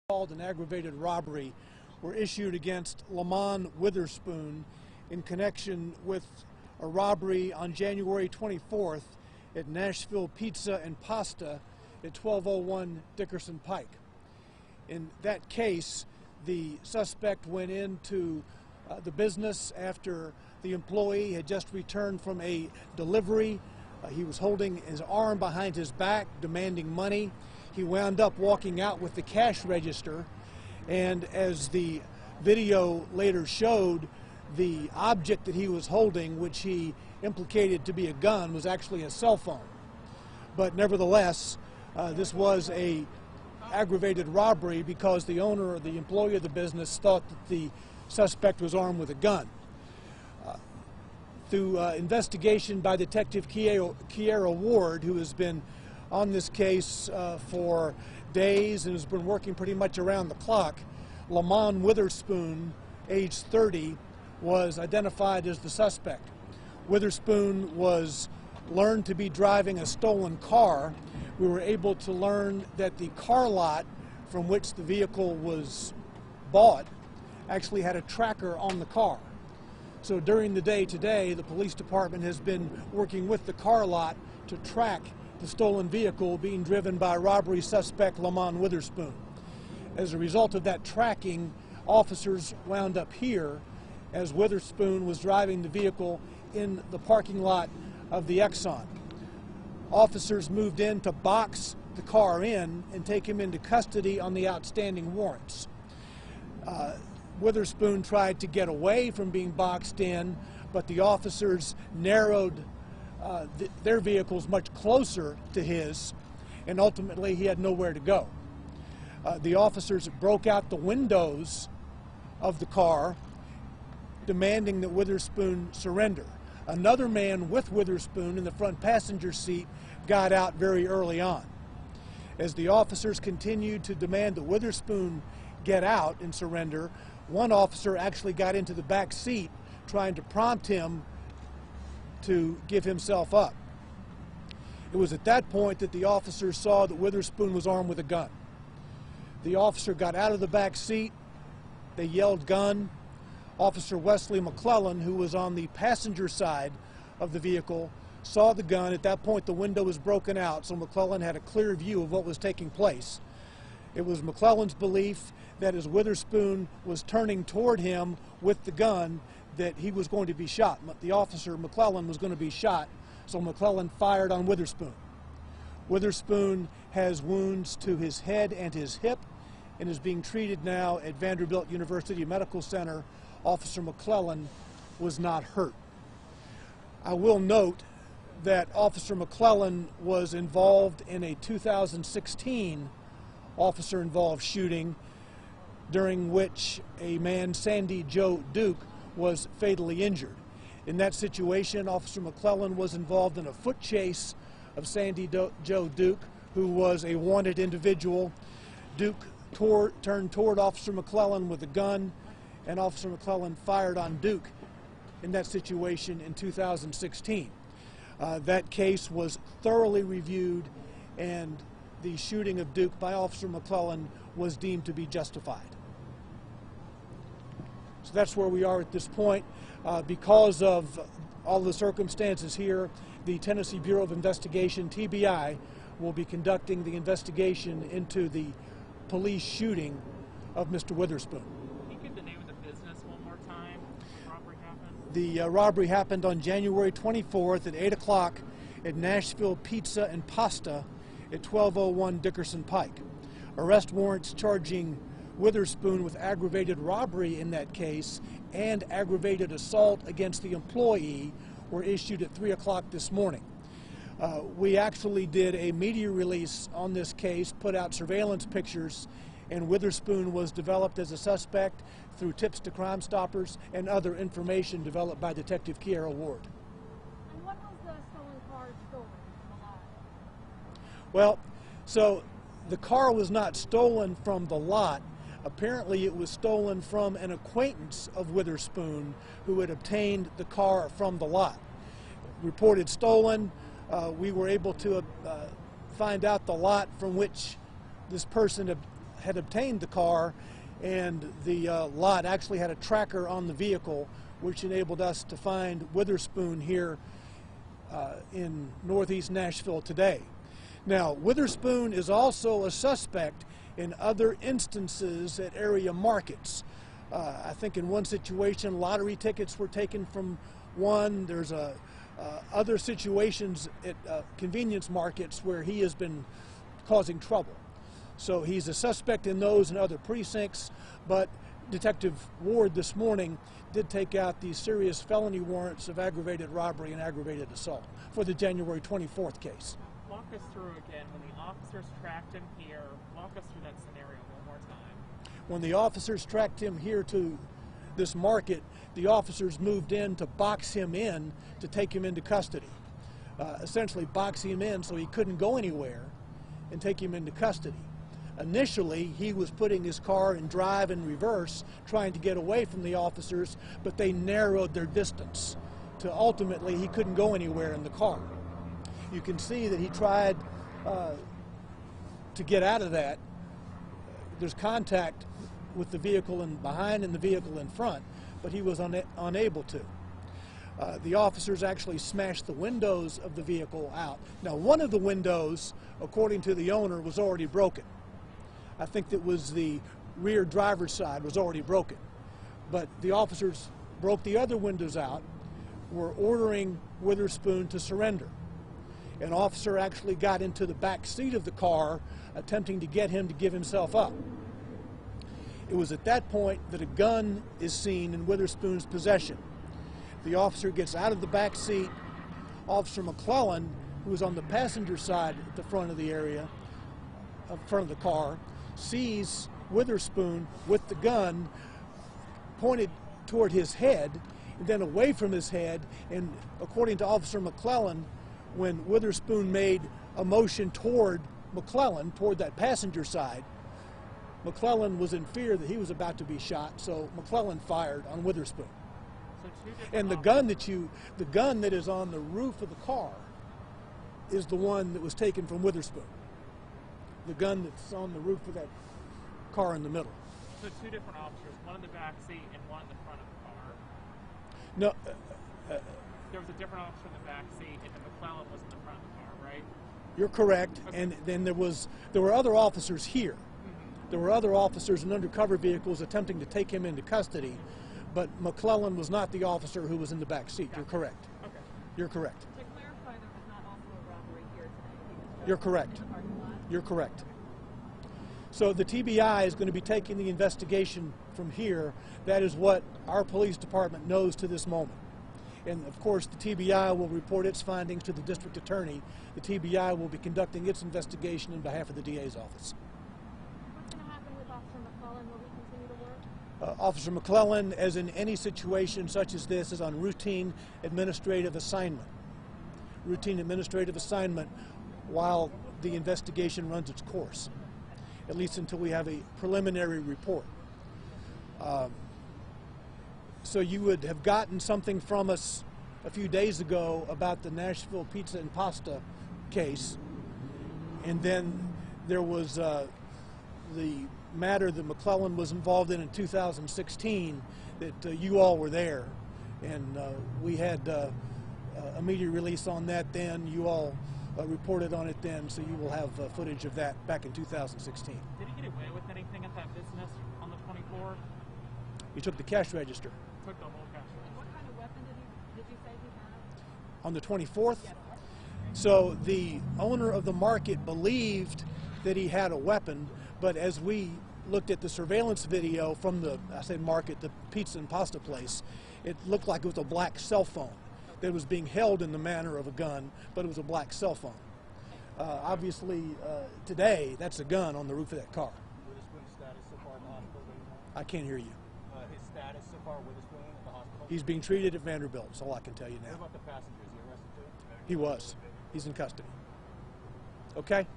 called an aggravated robbery were issued against Lamont Witherspoon in connection with a robbery on January 24th at Nashville Pizza and Pasta at 1201 Dickerson Pike. In that case, the suspect went into the business after the employee had just returned from a delivery. He was holding his arm behind his back, demanding money. He wound up walking out with the cash register, and as the video later showed, the object that he was holding, which he implicated to be a gun, was actually a cell phone. But nevertheless, this was a aggravated robbery because the owner or the employee of the business thought that the suspect was armed with a gun. Through investigation by Detective Kiera Ward, who has been on this case for days and has been working pretty much around the clock, Lamont Witherspoon, age 30, was identified as the suspect. Witherspoon was learned to be driving a stolen car. We were able to learn that the car lot from which the vehicle was bought actually had a tracker on the car. So during the day today, the police department has been working with the car lot to track the stolen vehicle being driven by robbery suspect Lamont Witherspoon. As a result of that tracking, officers wound up here as Witherspoon was driving the vehicle in the parking lot of the Exxon. Officers moved in to box the car in and take him into custody on the outstanding warrants. Witherspoon tried to get away from being boxed in, but the officers narrowed their vehicles much closer to his, and ultimately he had nowhere to go. The officers broke out the windows of the car, demanding that Witherspoon surrender. Another man with Witherspoon in the front passenger seat got out very early on. As the officers continued to demand that Witherspoon get out and surrender, one officer actually got into the back seat trying to prompt him to give himself up. It was at that point that the officers saw that Witherspoon was armed with a gun. The officer got out of the back seat. They yelled gun. Officer Wesley McClellan, who was on the passenger side of the vehicle, saw the gun. At that point, the window was broken out, so McClellan had a clear view of what was taking place. It was McClellan's belief that as Witherspoon was turning toward him with the gun, that he was going to be shot. The officer, McClellan, was going to be shot, so McClellan fired on Witherspoon. Witherspoon has wounds to his head and his hip and is being treated now at Vanderbilt University Medical Center. Officer McClellan was not hurt. I will note that Officer McClellan was involved in a 2016 officer-involved shooting during which a man, Sandy Joe Duke, was fatally injured. In that situation, Officer McClellan was involved in a foot chase of Sandy Joe Duke, who was a wanted individual. Duke turned toward Officer McClellan with a gun, and Officer McClellan fired on Duke in that situation in 2016. That case was thoroughly reviewed, and the shooting of Duke by Officer McClellan was deemed to be justified. So that's where we are at this point. Because of all the circumstances here, the Tennessee Bureau of Investigation, TBI, will be conducting the investigation into the police shooting of Mr. Witherspoon. Can you give the name of the business one more time? The robbery happened? The robbery happened on January 24th at 8 o'clock at Nashville Pizza and Pasta at 1201 Dickerson Pike. Arrest warrants charging Witherspoon with aggravated robbery in that case and aggravated assault against the employee were issued at 3 o'clock this morning. We actually did a media release on this case, put out surveillance pictures, and Witherspoon was developed as a suspect through tips to Crime Stoppers and other information developed by Detective Kiera Ward. And what was the stolen car stolen from the lot? Well, so the car was not stolen from the lot. Apparently it was stolen from an acquaintance of Witherspoon who had obtained the car from the lot. Reported stolen. We were able to find out the lot from which this person had obtained the car, and the lot actually had a tracker on the vehicle, which enabled us to find Witherspoon here in northeast Nashville today. Now, Witherspoon is also a suspect in other instances at area markets. I think in one situation, lottery tickets were taken from one. There's other situations at convenience markets where he has been causing trouble. So he's a suspect in those and other precincts, but Detective Ward this morning did take out these serious felony warrants of aggravated robbery and aggravated assault for the January 24th case. Walk us through again, when the officers tracked him here, walk us through that scenario one more time. When the officers tracked him here to this market, the officers moved in to box him in to take him into custody. Essentially box him in so he couldn't go anywhere and take him into custody. Initially, he was putting his car in drive and reverse, trying to get away from the officers, but they narrowed their distance to ultimately he couldn't go anywhere in the car. You can see that he tried to get out of that. There's contact with the vehicle in behind and the vehicle in front, but he was unable to. The officers actually smashed the windows of the vehicle out. Now, one of the windows, according to the owner, was already broken. I think that was the rear driver's side was already broken. But the officers broke the other windows out, were ordering Witherspoon to surrender. An officer actually got into the back seat of the car, attempting to get him to give himself up. It was at that point that a gun is seen in Witherspoon's possession. The officer gets out of the back seat. Officer McClellan, who was on the passenger side at the front of the front of the car, sees Witherspoon with the gun pointed toward his head and then away from his head. And according to Officer McClellan, when Witherspoon made a motion toward McClellan, toward that passenger side, McClellan was in fear that he was about to be shot, so McClellan fired on Witherspoon. And the gun that is on the roof of the car is the one that was taken from Witherspoon. The gun that's on the roof of that car in the middle. So two different officers, one in the back seat and one in the front of the car. No. There was a different officer in the back seat, and McClellan was in the front of the car, right? You're correct. Okay. And then there were other officers here. Mm-hmm. There were other officers in undercover vehicles attempting to take him into custody, but McClellan was not the officer who was in the back seat. You're correct. Okay. You're correct. To clarify, there was not also a robbery here today. You're correct. You're correct. So the TBI is going to be taking the investigation from here. That is what our police department knows to this moment. And of course, the TBI will report its findings to the district attorney. The TBI will be conducting its investigation on behalf of the DA's office. What's going to happen with Officer McClellan? Will he continue to work? Officer McClellan, as in any situation such as this, is on routine administrative assignment. Routine administrative assignment while the investigation runs its course, at least until we have a preliminary report. So you would have gotten something from us a few days ago about the Nashville pizza and pasta case, and then there was the matter that McClellan was involved in 2016 that you all were there, and we had a media release on that then. You all reported on it then, so you will have footage of that back in 2016. Did he get away with anything at that business on the 24th? He took the cash register. Took the whole cash register. What kind of weapon did you say he had? On the 24th? Yes. So the owner of the market believed that he had a weapon, but as we looked at the surveillance video from the, market, the pizza and pasta place, it looked like it was a black cell phone that was being held in the manner of a gun, but it was a black cell phone. Obviously, today, that's a gun on the roof of that car. Witherspoon's status so far in the hospital? I can't hear you. His status so far, Witherspoon at the hospital? He's being treated at Vanderbilt, that's all I can tell you What now. about the passengers? He arrested too? He was. He's in custody. Okay?